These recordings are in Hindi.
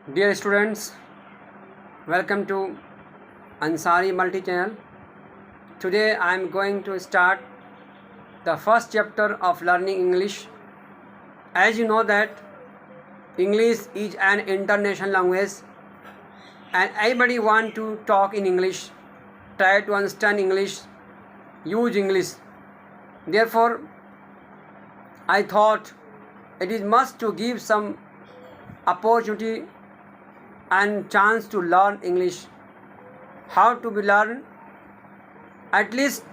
Dear students, welcome to Ansari Multi Channel. Today I am going to start the first chapter of learning English. As you know that English is an international language and everybody want to talk in English, try to understand English, use English. Therefore, I thought it is must to give some opportunity and chance to learn English. How to be learned? At least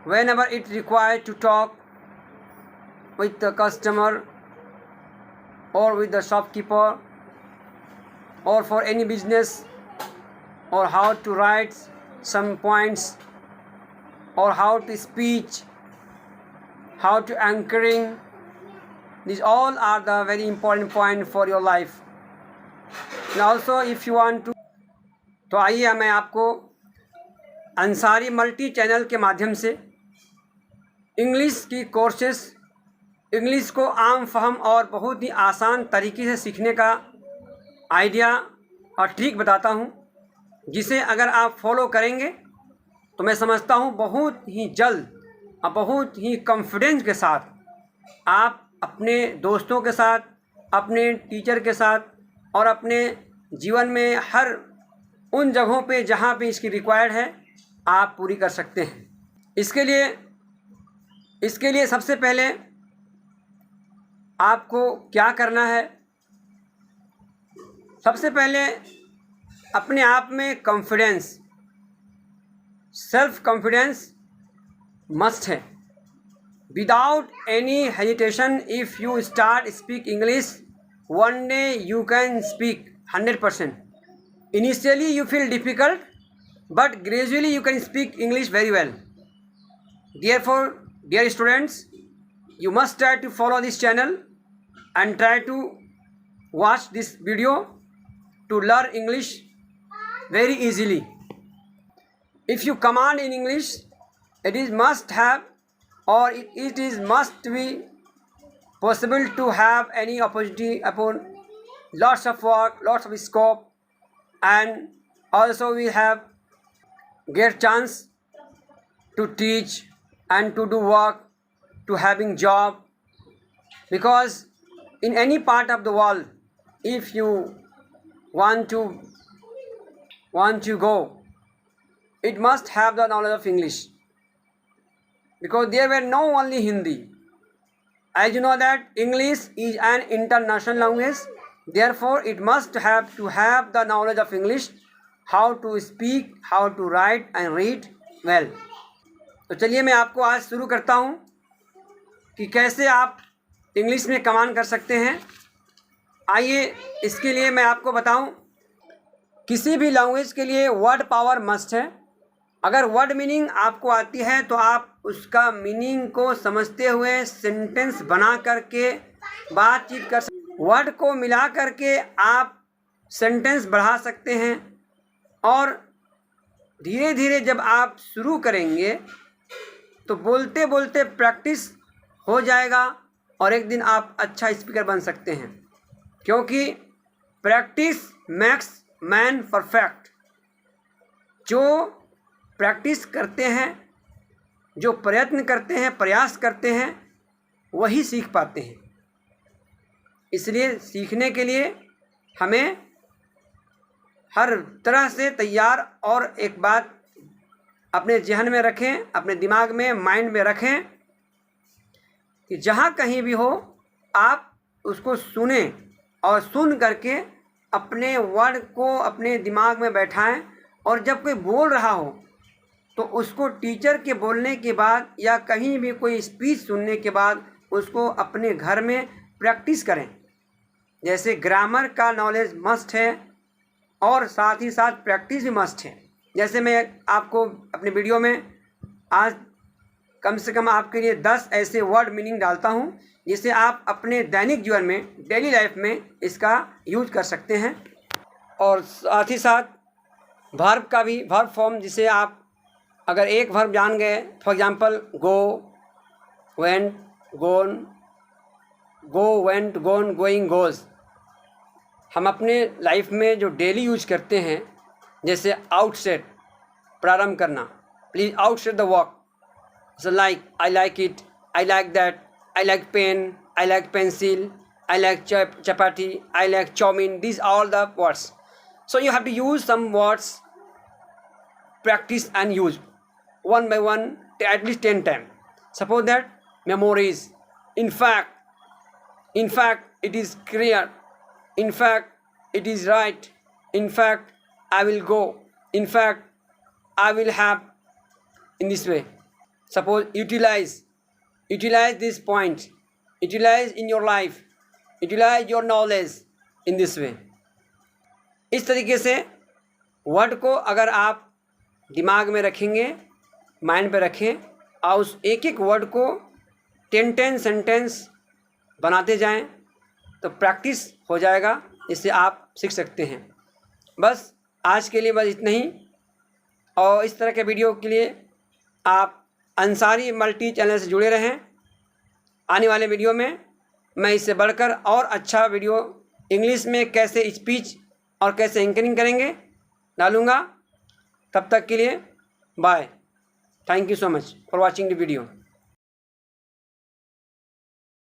whenever it required to talk with the customer or with the shopkeeper or for any business, or how to write some points, or how to speech, how to anchoring. These all are the very important point for your life. And also if you want to, तो आइए मैं आपको अंसारी मल्टी चैनल के माध्यम से इंग्लिश की कोर्सेस, इंग्लिश को आम फहम और बहुत ही आसान तरीके से सीखने का आइडिया और ट्रिक बताता हूँ, जिसे अगर आप फॉलो करेंगे तो मैं समझता हूँ बहुत ही जल्द और बहुत ही कॉन्फिडेंस के साथ आप अपने दोस्तों के साथ, अपने टीचर के साथ और अपने जीवन में हर उन जगहों पे जहाँ पे इसकी रिक्वायर्ड है आप पूरी कर सकते हैं। इसके लिए सबसे पहले आपको क्या करना है? सबसे पहले अपने आप में कॉन्फिडेंस, सेल्फ कॉन्फिडेंस मस्ट है. Without any hesitation, if you start speak English, one day you can speak 100%. Initially you feel difficult, but gradually you can speak English very well. Therefore, dear students, you must try to follow this channel and try to watch this video to learn English very easily. If you command in English, it is must have, or it is must be possible to have any opportunity upon lots of work, lots of scope, and also we have get chance to teach and to do work, to having job, because in any part of the world, if you want to go, it must have the knowledge of English, because there were no only Hindi. As you know that English is an international language, therefore it must have to have the knowledge of English, how to speak, how to write and read well. तो चलिए मैं आपको आज शुरू करता हूँ कि कैसे आप इंग्लिश में कमांड कर सकते हैं. आइए इसके लिए मैं आपको बताऊँ, किसी भी लैंग्वेज के लिए वर्ड पावर मस्ट है. अगर वर्ड मीनिंग आपको आती है तो आप उसका मीनिंग को समझते हुए सेंटेंस बना करके बातचीत कर सकते. वर्ड को मिला करके आप सेंटेंस बढ़ा सकते हैं, और धीरे धीरे जब आप शुरू करेंगे तो बोलते बोलते प्रैक्टिस हो जाएगा और एक दिन आप अच्छा स्पीकर बन सकते हैं, क्योंकि प्रैक्टिस मेक्स मैन परफेक्ट. जो प्रैक्टिस करते हैं, जो प्रयत्न करते हैं, प्रयास करते हैं, वही सीख पाते हैं. इसलिए सीखने के लिए हमें हर तरह से तैयार, और एक बात अपने जहन में रखें, अपने दिमाग में, माइंड में रखें कि जहाँ कहीं भी हो आप उसको सुने और सुन करके अपने वर्ड को अपने दिमाग में बैठाएं, और जब कोई बोल रहा हो तो उसको टीचर के बोलने के बाद या कहीं भी कोई स्पीच सुनने के बाद उसको अपने घर में प्रैक्टिस करें. जैसे ग्रामर का नॉलेज मस्ट है और साथ ही साथ प्रैक्टिस भी मस्ट है. जैसे मैं आपको अपने वीडियो में आज कम से कम आपके लिए 10 ऐसे वर्ड मीनिंग डालता हूँ, जिसे आप अपने दैनिक जीवन में, डेली लाइफ में इसका यूज कर सकते हैं. और साथ ही साथ वर्ब का भी, वर्ब फॉर्म, जिसे आप अगर एक वर्ब जान गए, for example go, went, gone, go, went, gone, going, goes, हम अपने लाइफ में जो डेली यूज करते हैं, जैसे आउटसेट प्रारंभ करना, please outset the work, so like I like it, I like that, I like pen, I like pencil, I like chapati, I like chowmin. These are all the words. So you have to use some words, practice and use one by one at least 10 times. Suppose that memories, in fact, it is clear, in fact it is right, in fact I will go, in fact I will have, in this way. Suppose utilize this point, utilize in your life, utilize your knowledge in this way. इस तरीके से वर्ड को अगर आप दिमाग में रखेंगे, माइंड पे रखें और उस एक एक वर्ड को 10 सेंटेंस बनाते जाएं तो प्रैक्टिस हो जाएगा, इससे आप सीख सकते हैं। बस आज के लिए बस इतना ही, और इस तरह के वीडियो के लिए आप अंसारी मल्टी चैनल से जुड़े रहें। आने वाले वीडियो में मैं इससे बढ़कर और अच्छा वीडियो इंग्लिश में कैसे स्पीच और कैसे एंकरिंग करेंगे डालूँगा। तब तक के लिए bye. Thank you so much for watching the video.